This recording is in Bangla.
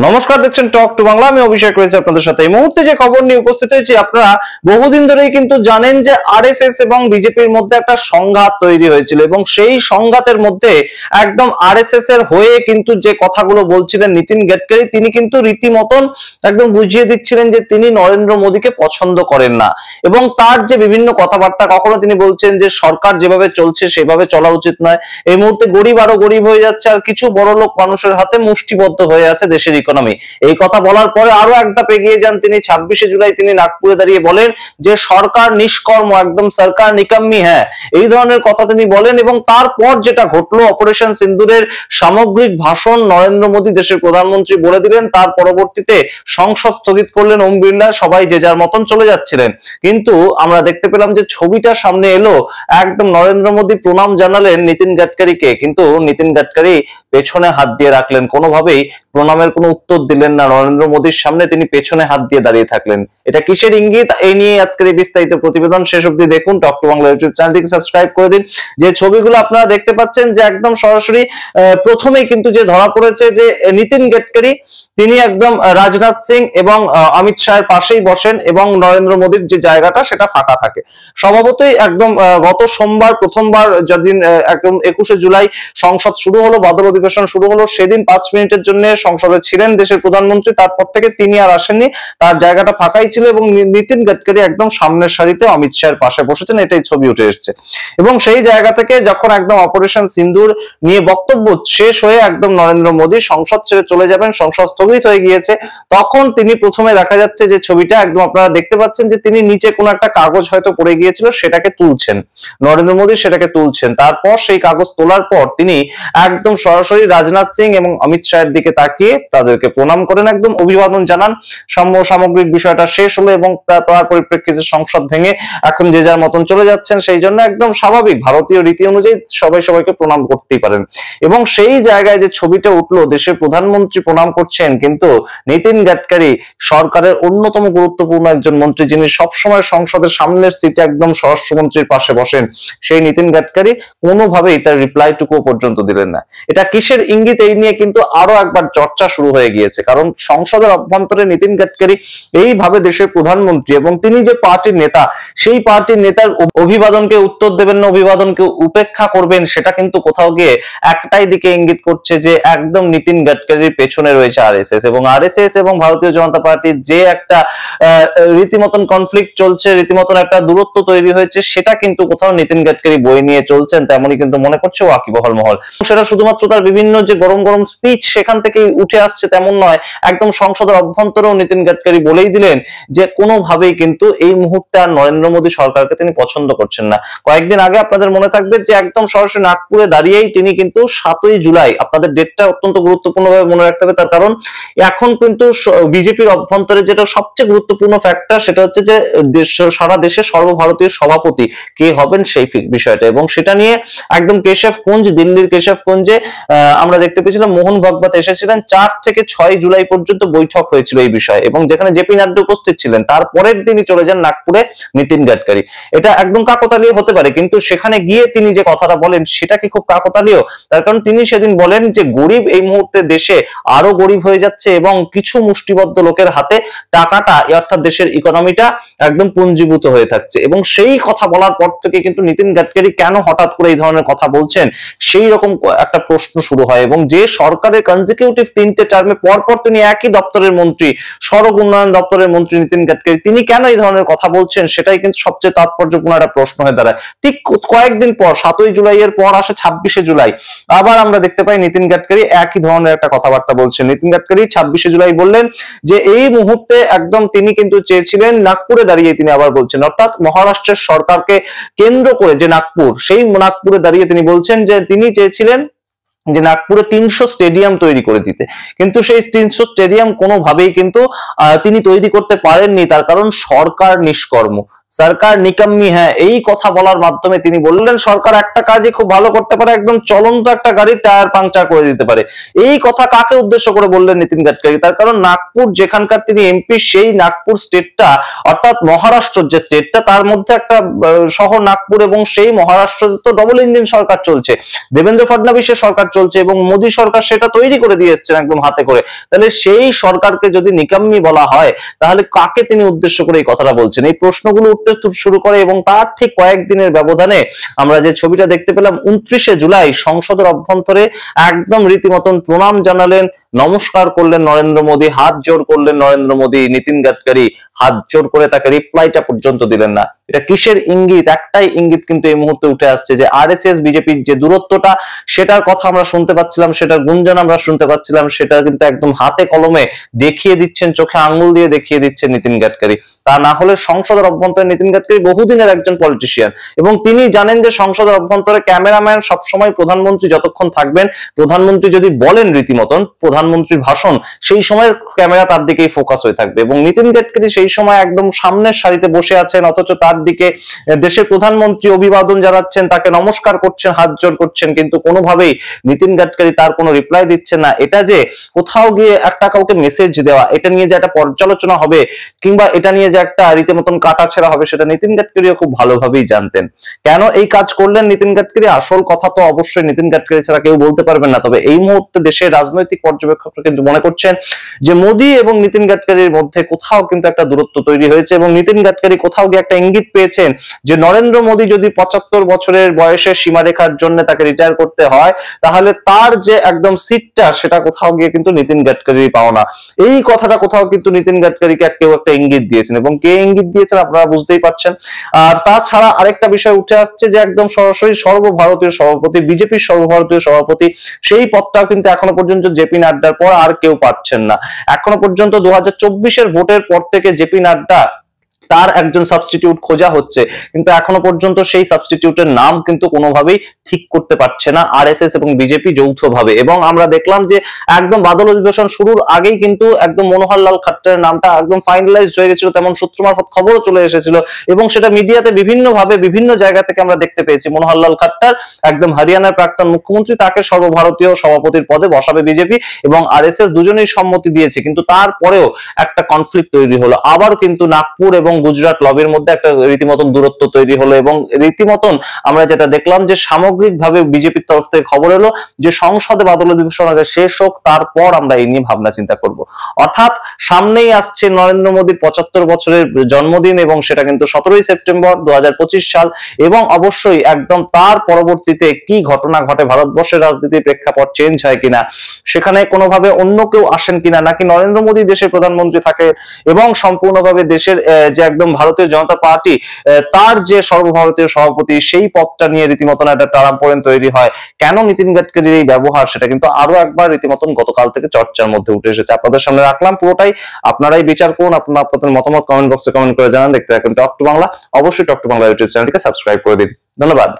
নমস্কার, দেখছেন টক টু বাংলা। আমি অভিষেক রয়েছে আপনাদের সাথে। এই মুহূর্তে যে খবর নিয়ে উপস্থিত হয়েছি, আপনারা বহুদিন ধরেই কিন্তু জানেন যে আরএসএস এবং বিজেপির মধ্যে একটা সংঘাত তৈরি হয়েছিল এবং সেই সংঘাতের মধ্যে একদম আরএসএস এর হয়ে কিন্তু যে কথাগুলো বলছিলেন নীতিন গাডকারি, তিনি কিন্তু রীতিমতন একদম বুঝিয়ে দিচ্ছিলেন যে তিনি নরেন্দ্র মোদীকে পছন্দ করেন না এবং তার যে বিভিন্ন কথাবার্তা, কখনো তিনি বলছেন যে সরকার যেভাবে চলছে সেভাবে চলা উচিত নয়, এই মুহূর্তে গরিব আরো গরিব হয়ে যাচ্ছে আর কিছু বড় লোক মানুষের হাতে মুষ্টিবদ্ধ হয়ে আছে দেশের ইকোনমি। এই কথা বলার পরে আরো এক ধাপ এগিয়ে যান তিনি। 26শে জুলাই তিনি নাগপুরে দাঁড়িয়ে বলেন যে সরকার নিষ্কর্ম, একদম সরকার নিকাম্মি হ্যাঁ, এই ধরনের কথা তিনি বলেন। এবং তারপর যেটা ঘটলো, অপারেশন সিন্দুরের সামগ্রিক ভাষণ নরেন্দ্র মোদী দেশের প্রধানমন্ত্রী বলে দিলেন, তার পরবর্তীতে সংসদ স্থগিত করলেন ওম বিড়লা, সবাই যে যার মতন চলে যাচ্ছিলেন। কিন্তু আমরা দেখতে পেলাম যে ছবিটা সামনে এলো, একদম নরেন্দ্র মোদী প্রণাম জানালেন নীতিন গাডকারিকে, কিন্তু নীতিন গাডকারি পেছনে হাত দিয়ে রাখলেন, কোনোভাবেই প্রণামের কোনো উত্তর দিলেন না। নরেন্দ্র মোদীর সামনে তিনি পেছনে হাত দিয়ে দাঁড়িয়ে থাকলেন। এটা কিসের ইঙ্গিত? এই নিয়ে আজকের এই বিস্তারিত প্রতিবেদন। শেষ অবধি দেখুন। টক টু বাংলা ইউটিউব চ্যানেলটিকে সাবস্ক্রাইব করে দিন। যে ছবিগুলো আপনারা দেখতে পাচ্ছেন যে একদম সরাসরি প্রথমেই কিন্তু যে ধরা পড়েছে যে নীতিন গাডকারি তিনি একদম রাজনাথ সিং এবং অমিত শাহের পাশেই বসেন এবং নরেন্দ্র মোদীর যে জায়গাটা সেটা ফাঁকা থাকে। স্বভাবতই একদম গত সোমবার প্রথমবার যেদিন একদম 21শে জুলাই সংসদ শুরু হলো, বাদল অধিবেশন শুরু হলো, সেদিন 5 মিনিটের জন্য সংসদে ছিলেন দেশের প্রধানমন্ত্রী। তারপর থেকে তিনি আর আসেননি, তার জায়গাটা ফাঁকাই ছিল এবং নীতিন গাডকারি একদম সামনের সারিতে অমিত শাহের পাশে বসেছেন, এটাই ছবি উঠে এসেছে। এবং সেই জায়গা থেকে যখন একদম অপারেশন সিন্দুর নিয়ে বক্তব্য শেষ হয়ে একদম নরেন্দ্র মোদী সংসদ ছেড়ে চলে যাবেন, সংসদ স্থগিত হয়ে গিয়েছে, তখন তিনি প্রথমে দেখা যাচ্ছে যে ছবিটা একদম আপনারা দেখতে পাচ্ছেন যে তিনি নিচে কোনো একটা কাগজ হয়তো পড়ে গিয়েছিল, সেটাকে তুলছেন, নরেন্দ্র মোদী সেটাকে তুলছেন। তারপর সেই কাগজ তোলার পর তিনি একদম সরাসরি রাজনাথ সিং এবং অমিত শাহের দিকে তাকিয়ে তাদেরকে প্রণাম করেন, একদম অভিবাদন জানান। সামগ্রিক বিষয়টা শেষ হলো এবং তার পরিপ্রেক্ষিতে সংসদ ভেঙে এখন যে যার মতন চলে যাচ্ছেন। সেই জন্য একদম স্বাভাবিক ভারতীয় রীতি অনুযায়ী সবাই সবাইকে প্রণাম করতেই পারেন। এবং সেই জায়গায় যে ছবিটা উঠলো, দেশের প্রধানমন্ত্রী প্রণাম করছেন, কিন্তু নীতিন গাডকারি সরকারের অন্যতম গুরুত্বপূর্ণ একজন মন্ত্রী, যিনি সবসময় সংসদের সামনের সিটে একদম স্বরাষ্ট্রমন্ত্রীর পাশে বসেন, সেই নীতিন গাডকারি কোনোভাবেই তার রিপ্লাইটুকু পর্যন্ত দিলেন না। এটা কিসের ইঙ্গিত? এই নিয়ে কিন্তু আরো একবার চর্চা শুরু হয়ে গিয়েছে, কারণ সংসদের অভ্যন্তরে নীতিন গাডকারি এইভাবে দেশের প্রধানমন্ত্রী এবং তিনি যে পার্টির নেতা, সেই পার্টির নেতার অভিবাদনকে উত্তর দেবেন না, অভিবাদনকে উপেক্ষা করবেন, সেটা কিন্তু কোথাও গিয়ে একটাই দিকে ইঙ্গিত করছে যে একদম নীতিন গাডকারির পেছনে রয়েছে আরএসএস। এবং আরএসএস এবং ভারতীয় জনতা পার্টির যে একটা রীতিমতন কনফ্লিক্ট চলছে, রীতিমতন একটা দূরত্ব তৈরি হয়েছে, সেটা কিন্তু কোথাও নীতিন গাডকারি বয়ে নিয়ে চলছেন, তেমনই কিন্তু মনে করছে ওয়াকিবহাল মহল। সেটা শুধুমাত্র তার বিভিন্ন যে গরম গরম স্পিচ সেখান থেকেই উঠে আসছে তেমন নয়, একদম সংসদের অভ্যন্তরেও নীতিন গাডকারি বলেই দিলেন যে কোনোভাবেই কিন্তু এই মুহূর্তে আর নরেন্দ্র মোদী সরকারকে তিনি পছন্দ করছেন না। কয়েকদিন আগে আপনাদের মনে থাকবে যে একদম সরাসরি নাগপুরে দাঁড়িয়েই তিনি কিন্তু 7ই জুলাই, আপনাদের ডেটটা অত্যন্ত গুরুত্বপূর্ণভাবে মনে রাখতে হবে, তার কারণ এখন কিন্তু বিজেপির অভ্যন্তরে যেটা সবচেয়ে গুরুত্বপূর্ণ ফ্যাক্টর, সেটা হচ্ছে যে সারা দেশে সর্বভারতীয় সভাপতি কে হবেন সেই বিষয়টা। এবং সেটা নিয়ে একদম কেশবগঞ্জ, দিল্লির কেশবগঞ্জে আমরা দেখতে পেয়েছিলাম মোহন ভাগবত এসেছিলেন। 4 থেকে 6 জুলাই পর্যন্ত বৈঠক হয়েছিল এই বিষয়ে এবং যেখানে জেপি নাড্ডা উপস্থিত ছিলেন। তারপরের দিনই চলে যান নাগপুরে নীতিন গাডকারি। এটা একদম কাকতালীয় হতে পারে, কিন্তু সেখানে গিয়ে তিনি যে কথাটা বলেন সেটা কি খুব কাকতালীয়? তার কারণ তিনি সেদিন বলেন যে গরিব এই মুহূর্তে দেশে আরো গরিব হয়ে যাচ্ছে এবং কিছু মুষ্টিবদ্ধ লোকের হাতে টাকাটা, অর্থাৎ দেশের ইকোনমিটা একদম পুঞ্জীভূত হয়ে থাকছে। এবং সেই কথা বলার পর থেকে কিন্তু নীতিন গাডকারি কেন হঠাৎ করে এই ধরনের কথা বলছেন, সেই রকম একটা প্রশ্ন শুরু হয়। এবং যে সরকারের কনজিকিউটিভ 3টে টার্মে পরপর তিনি একই দপ্তরের মন্ত্রী, সড়ক উন্নয়ন দপ্তরের মন্ত্রী নীতিন গাডকারি, তিনি কেন এই ধরনের কথা বলছেন, সেটাই কিন্তু সবচেয়ে তাৎপর্যপূর্ণ একটা প্রশ্ন হয়ে দাঁড়ায়। ঠিক কয়েকদিন পর 7ই জুলাই এর পর আসে 26শে জুলাই, আবার আমরা দেখতে পাই নীতিন গাডকারি একই ধরনের একটা কথাবার্তা বলছেন। নীতিন গাডকারি 26শে জুলাই বললেন যে এই মুহূর্তে একদম তিনি কিন্তু চেয়েছিলেন, নাগপুরে দাঁড়িয়ে তিনি আবার বলছেন, অর্থাৎ মহারাষ্ট্রের সরকারকে কেন্দ্র করে যে নাগপুর, সেই নাগপুরে দাঁড়িয়ে তিনি বলছেন যে তিনি চেয়েছিলেন যে নাগপুরে 300 স্টেডিয়াম তৈরি করে দিতে, কিন্তু সেই 300 স্টেডিয়াম কোনোভাবেই কিন্তু তিনি তৈরি করতে পারেননি, তার কারণ সরকার নিষ্কর্ম। সরকার নিকাম্মি হ্যাঁ, এই কথা বলার মাধ্যমে তিনি বললেন সরকার একটা কাজই খুব ভালো করতে পারে, একদম চলন্ত একটা গাড়ির টায়ার পাংচার করে দিতে পারে। এই কথা কাকে উদ্দেশ্য করে বললেন নিতিন গাডকারি? তার কারণ নাগপুর যেখানকার তিনি এমপি, সেই নাগপুর স্টেটটা অর্থাৎ মহারাষ্ট্র যে স্টেটটা, তার মধ্যে একটা শহর নাগপুর, এবং সেই মহারাষ্ট্রে তো ডবল ইঞ্জিন সরকার চলছে, দেবেন্দ্র ফডনবিসের সরকার চলছে, এবং মোদী সরকার সেটা তৈরি করে দিয়ে এসছেন একদম হাতে করে। তাহলে সেই সরকারকে যদি নিকাম্মি বলা হয়, তাহলে কাকে তিনি উদ্দেশ্য করে এই কথাটা বলছেন? এই প্রশ্নগুলো উঠতে শুরু করে, এবং তার ঠিক কয়েকদিনের ব্যবধানে আমরা যে ছবিটা দেখতে পেলাম, 29শে জুলাই সংসদের অভ্যন্তরে একদম রীতিমতন প্রণাম জানালেন, নমস্কার করলেন নরেন্দ্র মোদী, হাত জোড় করলেন নরেন্দ্র মোদী। নিতিন গাডকারি হাত জোড় করে তাকে রিপ্লাইটা পর্যন্ত দিলেন না। এটা কিসের ইঙ্গিত? একটাই ইঙ্গিত কিন্তু এই মুহূর্তে উঠে আসছে, যে আরএসএস বিজেপির যে দূরত্বটা, সেটার কথা আমরা শুনতে পাচ্ছিলাম, সেটার গুঞ্জন আমরা শুনতে পাচ্ছিলাম, সেটা কিন্তু একদম হাতে কলমে দেখিয়ে দিচ্ছেন, চোখে আঙ্গুল দিয়ে দেখিয়ে দিচ্ছেন নিতিন গাডকারি। তা না হলে সংসদের অভ্যন্তরে নিতিন গাডকারি বহুদিনের একজন পলিটিশিয়ান, এবং তিনি জানেন যে সংসদের অভ্যন্তরে ক্যামেরাম্যান সবসময় প্রধানমন্ত্রী যতক্ষণ থাকবেন, প্রধানমন্ত্রী যদি বলেন রীতিমতন প্রধানমন্ত্রীর ভাষণ, সেই সময় ক্যামেরা তার দিকেই ফোকাস হয়ে থাকবে। এবং নিতিন গাডকারি সেই সময় একদম সামনের সারিতে বসে আছেন, অথচ তার দিকে দেশের প্রধানমন্ত্রী অভিবাদন জানাচ্ছেন, তাকে নমস্কার করছেন, হাত জোড় করছেন, কিন্তু কোনোভাবেই নিতিন গাডকারি তার কোনো রিপ্লাই দিচ্ছেন না। এটা যে কোথাও গিয়ে একটা কাউকে মেসেজ দেওয়া, এটা নিয়ে যে একটা পর্যালোচনা হবে, কিংবা এটা নিয়ে যে একটা রীতিমতন কাটাছেড়া হবে, সেটা নিতিন গাডকারিও খুব ভালোভাবেই জানতেন। কেন এই কাজ করলেন নিতিন গাডকারি? আসল কথা তো অবশ্যই নিতিন গাডকারি ছাড়া কেউ বলতে পারবেন না। তবে এই মুহূর্তে দেশের রাজনৈতিক পর্যবেক্ষকরা কিন্তু মনে করছেন যে মোদী এবং নিতিন গাডকারির মধ্যে কোথাও কিন্তু একটা দূরত্ব তৈরি হয়েছে, এবং নিতিন গাডকারি কোথাও গিয়ে একটা ইঙ্গিত পেয়েছেন যে নরেন্দ্র মোদী যদি 75 বছরের বয়সের সীমারেখার জন্য তাকে রিটায়ার করতে হয়, তাহলে তার যে একদম সিটটা, সেটা কোথাও গিয়ে কিন্তু নিতিন গাডকারি পাও না। এই কথাটা কোথাও কিন্তু নিতিন গাডকারিকে কেউ একটা ইঙ্গিত দিয়েছেন, এবং কে ইঙ্গিত দিয়েছেন আপনারা বুঝতেই পারছেন। আর তাছাড়া আরেকটা বিষয় উঠে আসছে, যে একদম সরাসরি সর্বভারতীয় সভাপতি, বিজেপির সর্বভারতীয় সভাপতি, সেই পদটাও কিন্তু এখনো পর্যন্ত জেপি নাড্ডার পর আর কেউ পাচ্ছেন না। এখনো পর্যন্ত 2024-এর ভোটের পর থেকে জেপি নাড্ডা তার একজন সাবস্টিটিউট খোঁজা হচ্ছে, কিন্তু এখনো পর্যন্ত সেই সাবস্টিটিউটের নাম কিন্তু কোনোভাবেই ঠিক করতে পারছে না আরএসএস এবং বিজেপি যৌথভাবে। এবং আমরা দেখলাম যে একদম বাদল অধিবেশন শুরুর আগেই কিন্তু একদম মনোহর লাল খাট্টারের নামটা একদম ফাইনালাইজড হয়ে গেছিল, তেমন সূত্র মারফত খবরও চলে এসেছিল, এবং সেটা মিডিয়াতে বিভিন্নভাবে বিভিন্ন জায়গা থেকে আমরা দেখতে পেয়েছি। মনোহর লাল খাট্টার একদম হরিয়ানার প্রাক্তন মুখ্যমন্ত্রী, তাকে সর্বভারতীয় সভাপতির পদে বসাবে বিজেপি, এবং আরএসএস দুজনেই সম্মতি দিয়েছে। কিন্তু তারপরেও একটা কনফ্লিক্ট তৈরি হলো, আবার কিন্তু নাগপুর এবং গুজরাট লবির মধ্যে একটা রীতিমতন দূরত্ব তৈরি হলো, এবং রীতিমতন আমরা যেটা দেখলাম যে সামগ্রিকভাবে বিজেপির তরফ থেকে খবর এলো যে সংসদে বাদল অধিবেশন আগে শেষ হোক, তারপর আমরা এই নিয়ে ভাবনা চিন্তা করব। অর্থাৎ সামনেই আসছে নরেন্দ্র মোদীর 75 বছরের জন্মদিন, এবং সেটা কিন্তু 17ই সেপ্টেম্বর 2025 সাল, এবং অবশ্যই একদম তার পরবর্তীতে কি ঘটনা ঘটে, ভারতবর্ষের রাজনীতির প্রেক্ষাপট চেঞ্জ হয় কিনা, সেখানে কোনোভাবে অন্য কেউ আসেন কিনা, নাকি নরেন্দ্র মোদী দেশের প্রধানমন্ত্রী থাকে, এবং সম্পূর্ণভাবে দেশের যে একদম ভারতীয় জনতা পার্টি তার যে সর্বভারতীয় সভাপতি, সেই পদটা নিয়ে রীতিমতন একটা টানাপোড়েন তৈরি হয়। কেন নিতিন গাডকারির এই ব্যবহার, সেটা কিন্তু আরো একবার রীতিমতন গতকাল থেকে চর্চার মধ্যে উঠে এসেছে। আপনাদের সামনে রাখলাম পুরোটাই, আপনারাই বিচার করুন। আপনারা আপনাদের মতামত কমেন্ট বক্সে কমেন্ট করে জানান। দেখতে থাকুন টক টু বাংলা। অবশ্যই টক টু বাংলা ইউটিউব চ্যানেলটিকে সাবস্ক্রাইব করে দিন। ধন্যবাদ।